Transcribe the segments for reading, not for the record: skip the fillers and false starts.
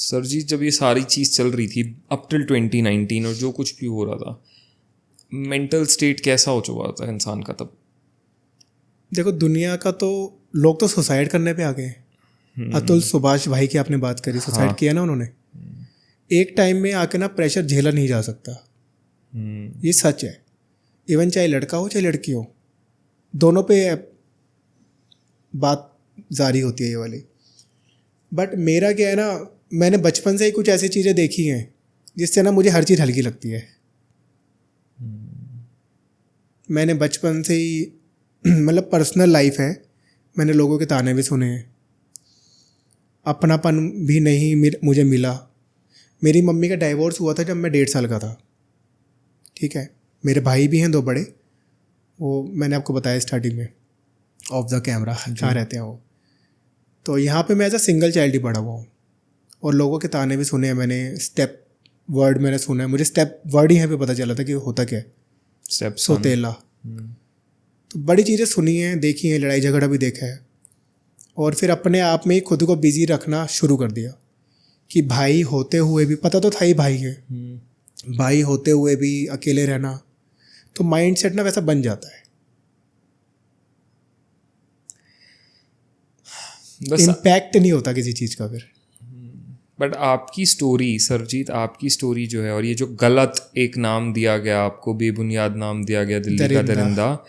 Sir जी जब ये सारी चीज़ चल रही थी अप टिल 2019 और जो कुछ भी हो रहा था, मेंटल स्टेट कैसा हो चुका था इंसान का तब? देखो दुनिया का तो लोग तो सुसाइड करने पे आ गए। अतुल सुभाष भाई की आपने बात करी, सुसाइड किया ना उन्होंने। एक टाइम में आके ना प्रेशर झेला नहीं जा सकता, ये सच है। इवन चाहे लड़का हो चाहे लड़की हो, दोनों पे बात जारी होती है ये वाली। बट मेरा क्या है ना, मैंने बचपन से ही कुछ ऐसी चीज़ें देखी हैं जिससे ना मुझे हर चीज़ हल्की लगती है। मैंने बचपन से ही मतलब पर्सनल लाइफ है, मैंने लोगों के ताने भी सुने हैं, अपनापन भी नहीं मुझे मिला। मेरी मम्मी का डाइवोर्स हुआ था जब मैं 1.5 साल का था, ठीक है। मेरे भाई भी हैं 2 बड़े, वो मैंने आपको बताया स्टार्टिंग में ऑफ द कैमरा कहाँ रहते हैं वो। तो यहाँ पे मैं एज अ सिंगल चाइल्ड ही पढ़ा हुआ हूँ और लोगों के ताने भी सुने हैं मैंने। स्टेप वर्ड मैंने सुना है, मुझे स्टेप वर्ड ही यहाँ पे पता चला था कि होता क्या है, स्टेप सौतेला। तो बड़ी चीज़ें सुनी हैं, देखी हैं, लड़ाई झगड़ा भी देखा है। और फिर अपने आप में ही खुद को बिजी रखना शुरू कर दिया कि भाई होते हुए भी, पता तो था ही भाई है, भाई होते हुए भी अकेले रहना, तो माइंड सेट ना वैसा बन जाता है। इम्पैक्ट नहीं होता किसी चीज़ का फिर। बट आपकी स्टोरी सरजीत, आपकी स्टोरी जो है, और ये जो गलत एक नाम दिया गया आपको, बेबुनियाद नाम दिया गया दिल्ली का दरिंदा,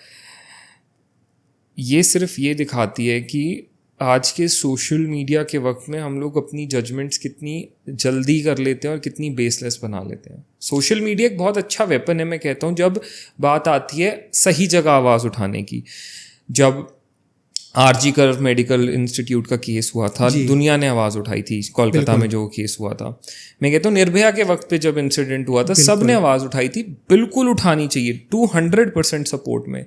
ये सिर्फ ये दिखाती है कि आज के सोशल मीडिया के वक्त में हम लोग अपनी जजमेंट्स कितनी जल्दी कर लेते हैं और कितनी बेसलेस बना लेते हैं। सोशल मीडिया एक बहुत अच्छा वेपन है, मैं कहता हूँ, जब बात आती है सही जगह आवाज़ उठाने की। जब आरजी कर मेडिकल इंस्टीट्यूट का केस हुआ था, दुनिया ने आवाज़ उठाई थी। कोलकाता में जो केस हुआ था, मैं कहता हूँ निर्भया के वक्त पे जब इंसिडेंट हुआ था, सब ने आवाज़ उठाई थी। बिल्कुल उठानी चाहिए, 200% सपोर्ट में।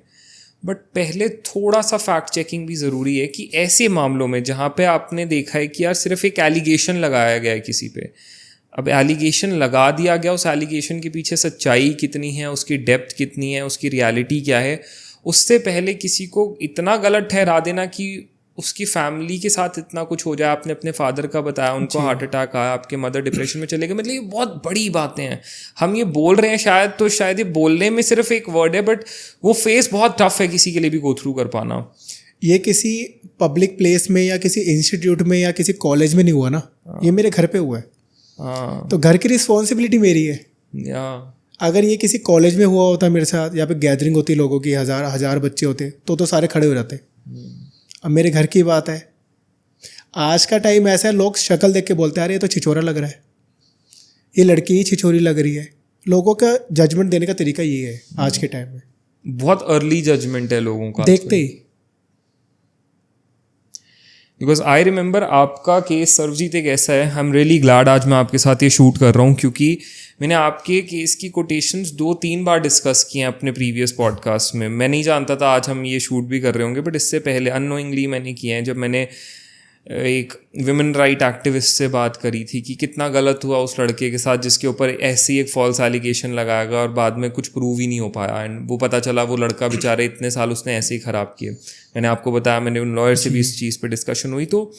बट पहले थोड़ा सा फैक्ट चेकिंग भी ज़रूरी है कि ऐसे मामलों में जहाँ पे आपने देखा है कि यार सिर्फ एक एलिगेशन लगाया गया है किसी पे, अब एलिगेशन लगा दिया गया, उस एलिगेशन के पीछे सच्चाई कितनी है, उसकी डेप्थ कितनी है, उसकी रियलिटी क्या है, उससे पहले किसी को इतना गलत ठहरा देना कि उसकी फैमिली के साथ इतना कुछ हो जाए। आपने अपने फादर का बताया, उनको हार्ट अटैक आया, आपके मदर डिप्रेशन में चले गए, मतलब ये बहुत बड़ी बातें हैं। हम ये बोल रहे हैं शायद, तो शायद ये बोलने में सिर्फ एक वर्ड है, बट वो फेस बहुत टफ है किसी के लिए भी गो थ्रू कर पाना। ये किसी पब्लिक प्लेस में या किसी इंस्टीट्यूट में या किसी कॉलेज में नहीं हुआ ना, ये मेरे घर पे हुआ है। तो घर की रिस्पॉन्सिबिलिटी मेरी है। अगर ये किसी कॉलेज में हुआ होता मेरे साथ, या पे गैदरिंग होती लोगों की, हजार बच्चे होते, तो सारे खड़े हो जाते। अब मेरे घर की बात है, आज का टाइम ऐसा है, लोग शक्ल देख के बोलते हैं अरे ये तो छिछोरा लग रहा है, ये लड़की ही छिछोरी लग रही है। लोगों का जजमेंट देने का तरीका ये है आज के टाइम में, बहुत अर्ली जजमेंट है लोगों का देखते ही। बिकॉज आई रिमेंबर आपका केस सर्वजीत एक ऐसा है, आई एम रियली ग्लैड आज मैं आपके साथ ये शूट कर रहा हूँ, क्योंकि मैंने आपके केस की कोटेशंस 2-3 बार डिस्कस किए हैं अपने प्रीवियस पॉडकास्ट में। मैं नहीं जानता था आज हम ये शूट भी कर रहे होंगे, बट इससे पहले अननोइंगली मैंने किए हैं। जब मैंने एक विमेन राइट एक्टिविस्ट से बात करी थी कि कितना गलत हुआ उस लड़के के साथ जिसके ऊपर ऐसे ही एक फॉल्स एलिगेशन लगाया गया और बाद में कुछ प्रूव ही नहीं हो पाया, एंड वो पता चला वो लड़का बेचारे इतने साल उसने ऐसे ही ख़राब किए। मैंने आपको बताया, मैंने उन लॉयर से भी इस चीज़ पे डिस्कशन हुई। तो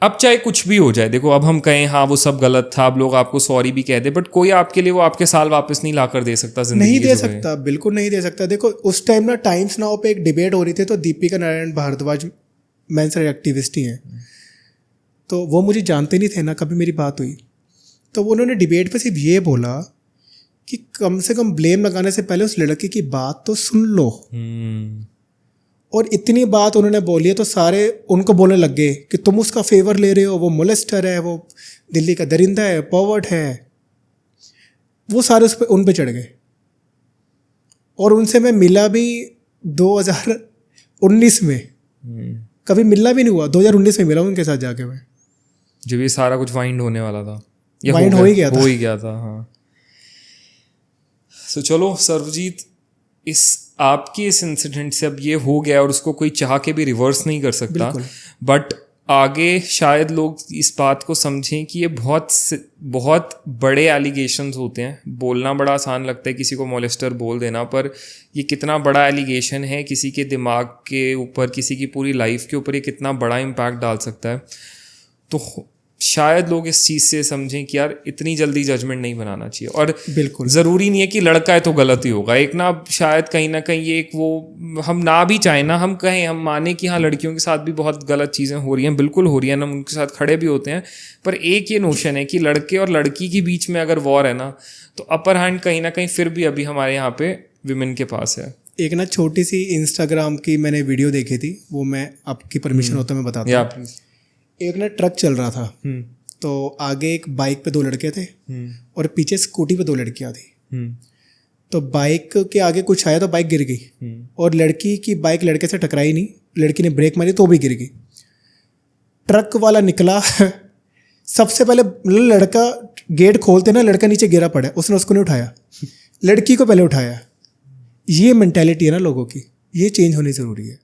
अब चाहे कुछ भी हो जाए, देखो अब हम कहें हाँ वो सब गलत था, अब लोग आपको सॉरी भी कह दे, बट कोई आपके लिए वो आपके साल वापस नहीं ला कर दे सकता, जिंदगी नहीं दे सकता, बिल्कुल नहीं दे सकता। देखो उस टाइम ना टाइम्स नाउ पे एक डिबेट हो रही थी, तो Deepika Narayan Bhardwaj men's right activist ही हैं, तो वो मुझे जानते नहीं थे ना, कभी मेरी बात हुई, तो वो उन्होंने डिबेट पे सिर्फ ये बोला कि कम से कम ब्लेम लगाने से पहले उस लड़के की बात तो सुन लो। और इतनी बात उन्होंने बोली है तो सारे उनको बोलने लग गए कि तुम उसका फेवर ले रहे हो, वो मोलेस्टर है, वो दिल्ली का दरिंदा है, पर्वर्ट है। वो सारे उन पे चढ़ गए। और उनसे मैं मिला भी 2019 में, कभी मिलना भी नहीं हुआ, 2019 में मिला उनके साथ जाके मैं, जब ये सारा कुछ वाइंड होने वाला था, वाइंड हो ही गया था। हाँ। तो चलो सर्वजीत, आपकी इस इंसिडेंट से अब ये हो गया और उसको कोई चाह के भी रिवर्स नहीं कर सकता, बट आगे शायद लोग इस बात को समझें कि ये बहुत बड़े एलिगेशंस होते हैं। बोलना बड़ा आसान लगता है किसी को मोलेस्टर बोल देना, पर ये कितना बड़ा एलिगेशन है किसी के दिमाग के ऊपर, किसी की पूरी लाइफ के ऊपर ये कितना बड़ा इम्पैक्ट डाल सकता है। तो शायद लोग इस चीज़ से समझें कि यार इतनी जल्दी जजमेंट नहीं बनाना चाहिए। और बिल्कुल ज़रूरी नहीं है कि लड़का है तो गलत ही होगा। एक ना शायद कहीं ना कहीं ये एक वो हम ना भी चाहें ना, हम कहें, हम माने कि हाँ लड़कियों के साथ भी बहुत गलत चीज़ें हो रही हैं, बिल्कुल हो रही हैं, हम उनके साथ खड़े भी होते हैं, पर एक ये नोशन है कि लड़के और लड़की के बीच में अगर वॉर है ना, तो अपर हैंड कहीं ना कहीं फिर भी अभी हमारे यहाँ पे विमेन के पास है। एक ना छोटी सी इंस्टाग्राम की मैंने वीडियो देखी थी, वो मैं आपकी परमिशन होता मैं बताता या हूँ। प्लीज। एक ना ट्रक चल रहा था, तो आगे एक बाइक पे 2 लड़के थे और पीछे स्कूटी पे 2 लड़कियां थी। तो बाइक के आगे कुछ आया तो बाइक गिर गई, और लड़की की बाइक लड़के से टकराई नहीं, लड़की ने ब्रेक मारी तो भी गिर गई। ट्रक वाला निकला सबसे पहले लड़का गेट खोलते ना, लड़का नीचे गिरा पड़ा, उसने उसको नहीं उठाया, लड़की को पहले उठाया। ये मेंटालिटी है ना लोगों की, ये चेंज होनी ज़रूरी है।